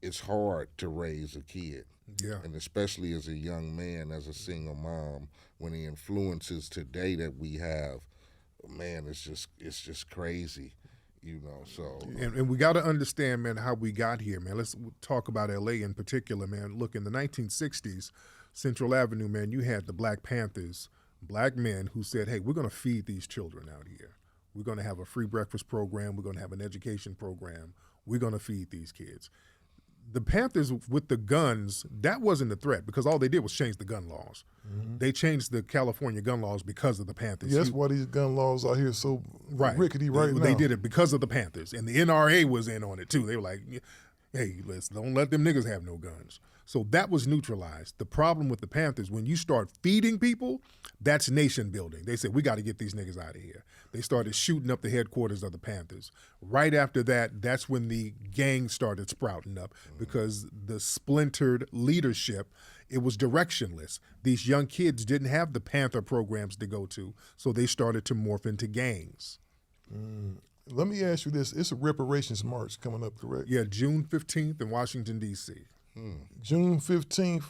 it's hard to raise a kid. Yeah. And especially as a young man, as a single mom, when the influences today that we have, man, it's just crazy, So And we got to understand, man, how we got here, man. Let's talk about L.A. in particular, man. Look, in the 1960s, Central Avenue, man, you had the Black Panthers, black men who said, hey, we're going to feed these children out here. We're going to have a free breakfast program. We're going to have an education program. We're going to feed these kids. The Panthers with the guns, that wasn't a threat because all they did was change the gun laws. Mm-hmm. They changed the California gun laws because of the Panthers. Yeah, that's why these gun laws out here so rickety now. They did it because of the Panthers. And the NRA was in on it too. They were like, hey, don't let them niggas have no guns. So that was neutralized. The problem with the Panthers, when you start feeding people, that's nation building. They said, we got to get these niggas out of here. They started shooting up the headquarters of the Panthers. Right after that, that's when the gang started sprouting up because the splintered leadership, it was directionless. These young kids didn't have the Panther programs to go to, so they started to morph into gangs. Let me ask you this. It's a reparations march coming up, correct? Yeah, June 15th in Washington, D.C. June 15th,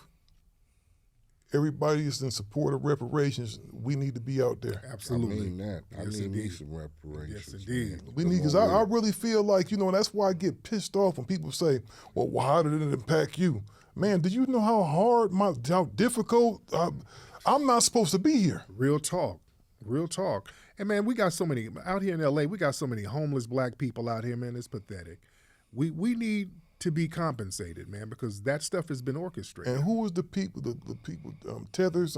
everybody is in support of reparations. We need to be out there. Absolutely. I mean that. Yes, I need me indeed. some reparations. Yes, indeed. Man. We need, because I really feel like, that's why I get pissed off when people say, well, how did it impact you? Man, do you know how difficult, I'm not supposed to be here. Real talk. And man, we got so many, out here in L.A., we got so many homeless black people out here, man, it's pathetic. We need to be compensated, man, because that stuff has been orchestrated. And who is the people, tethers?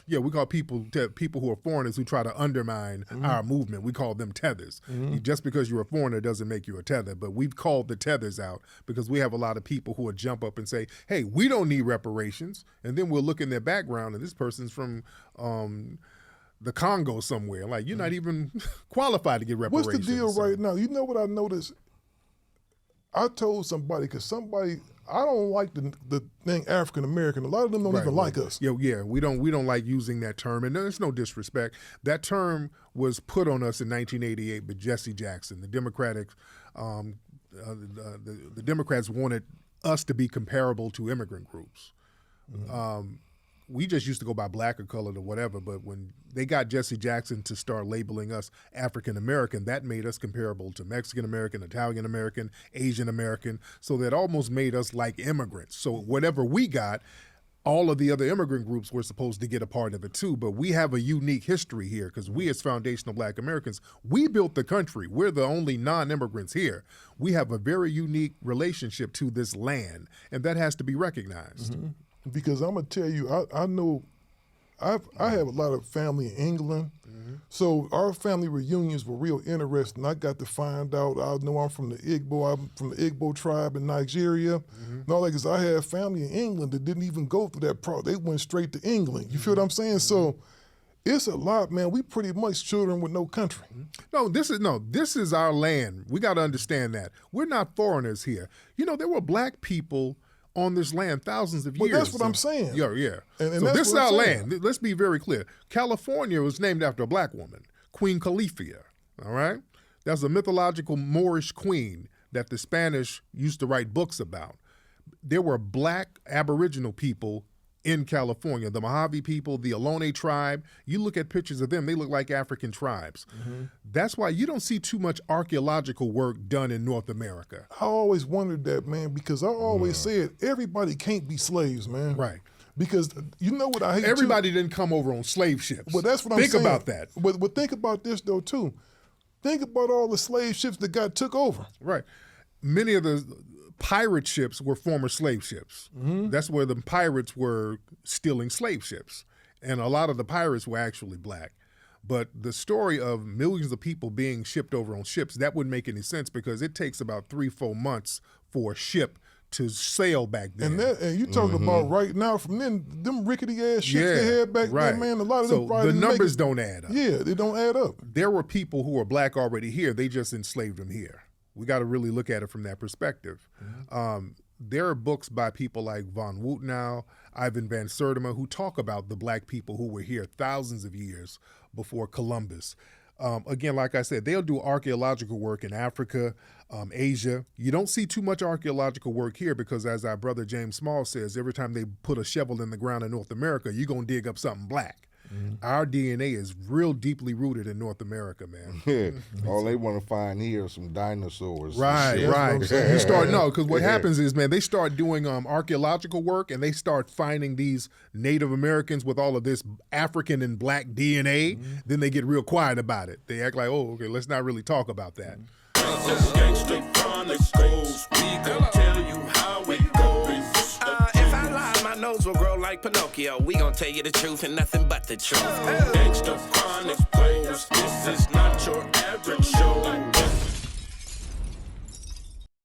Yeah, we call people who are foreigners who try to undermine our movement. We call them tethers. Just because you're a foreigner doesn't make you a tether, but we've called the tethers out because we have a lot of people who would jump up and say, hey, we don't need reparations. And then we'll look in their background and this person's from the Congo somewhere. Like, you're not even qualified to get reparations. What's the deal right now? You know what I noticed? I told somebody, I don't like the thing African American. A lot of them don't even like us. Yeah, we don't like using that term, and there's no disrespect. That term was put on us in 1988 by Jesse Jackson. The Democratic, the Democrats wanted us to be comparable to immigrant groups. We just used to go by black or colored or whatever, but when they got Jesse Jackson to start labeling us African American, that made us comparable to Mexican American, Italian American, Asian American, so that almost made us like immigrants. So whatever we got, all of the other immigrant groups were supposed to get a part of it too, but we have a unique history here because we as foundational black Americans, we built the country. We're the only non-immigrants here. We have a very unique relationship to this land, and that has to be recognized. Because I'm gonna tell you, I know I have a lot of family in England, so our family reunions were real interesting. I got to find out. I know I'm from the Igbo tribe in Nigeria. And all that, because I have family in England that didn't even go through that They went straight to England. You feel what I'm saying? So it's a lot, man. We pretty much children with no country. No, this is our land. We got to understand that. We're not foreigners here. There were black people on this land thousands of years. But that's what I'm saying. Yeah. And so this is our saying. land. Let's be very clear. California was named after a black woman, Queen Califia, all right? That's a mythological Moorish queen that the Spanish used to write books about. There were black Aboriginal people in California, the Mojave people, the Ohlone tribe. You look at pictures of them, they look like African tribes. That's why you don't see too much archaeological work done in North America. I always wondered that, man, because I always said everybody can't be slaves, man. Right. Because you know what I hate Everybody didn't come over on slave ships. Well, that's what I'm saying. Think about that. But think about this, though, too. Think about all the slave ships that got took over. Right. Many of the pirate ships were former slave ships. That's where the pirates were stealing slave ships. And a lot of the pirates were actually black. But the story of millions of people being shipped over on ships, that wouldn't make any sense because it takes about 3-4 months for a ship to sail back then. And you talking about right now from then, them rickety ass ships they had back then, man, a lot of them probably the numbers don't add up. Yeah, they don't add up. There were people who were black already here. They just enslaved them here. We got to really look at it from that perspective. There are books by people like von Wutenow, Ivan Van Sertima, who talk about the black people who were here thousands of years before Columbus. Again, like I said, they'll do archaeological work in Africa, Asia. You don't see too much archaeological work here because, as our brother James Small says, every time they put a shovel in the ground in North America, you're going to dig up something black. Our DNA is real deeply rooted in North America, man. Yeah. All they want to find here are some dinosaurs. Right, right. You start, no, because what happens is, man, they start doing archaeological work and they start finding these Native Americans with all of this African and black DNA. Then they get real quiet about it. They act like, oh, okay, let's not really talk about that. Gangster Chronicles, we gon' tell you how it goes. If I lie, my nose will grow like Pinocchio. We gon' tell you the truth and nothing but the truth. Gangster Chronicles, this is not your average show.